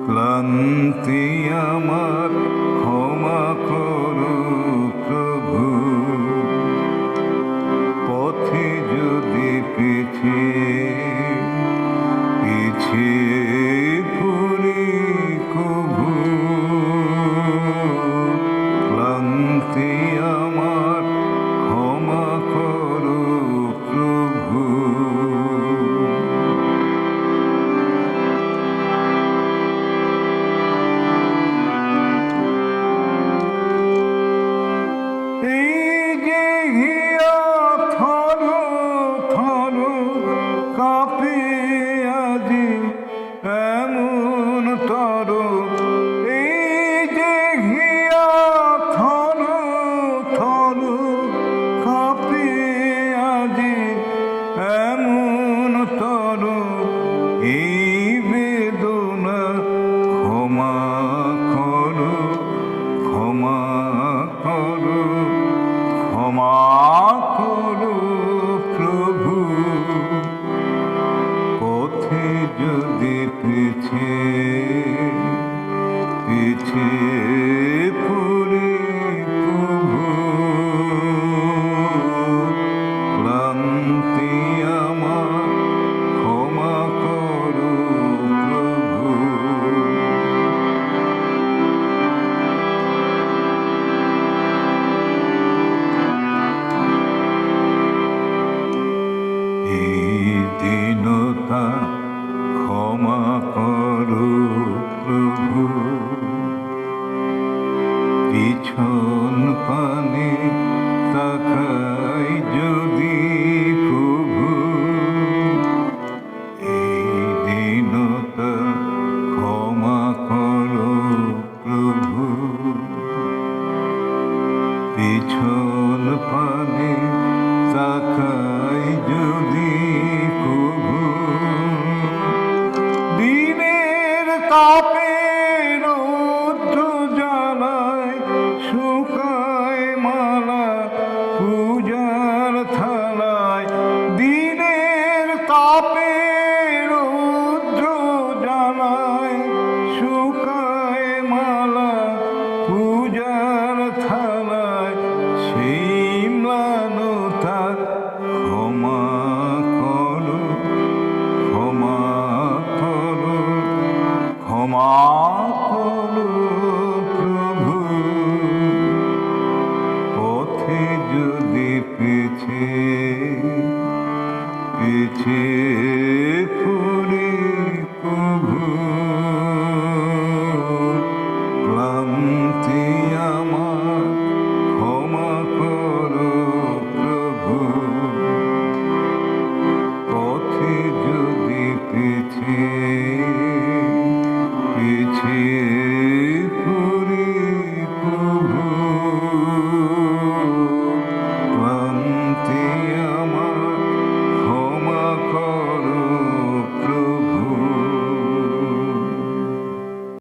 ক্লান্তি আমার ক্ষমা করো প্রভু, পথে যদি পিছিয়ে পড়ি কভু, ক্লান্তি আমার ক্ষমা করো প্রভু। কাঁপে আজি এমন তর, এই যে ঘিয়া থর থর কাঁপে আজি এমন তর, এই বেদনা ক্ষমা করো, ক্ষমা করো, ক্ষমা করো প্রভু, পথে যদি পিছিয়ে পড়ি প্রভু, ক্লান্তি আমার ক্ষমা করো প্রভু। এই দীনতা ক্ষমা করো প্রভু, পিছন পানে তাকাই যদি প্রভু, এই দীনতা ক্ষমা করো প্রভু, পিছন পানে তাকাই যদি প্রভু, দিনের তাপে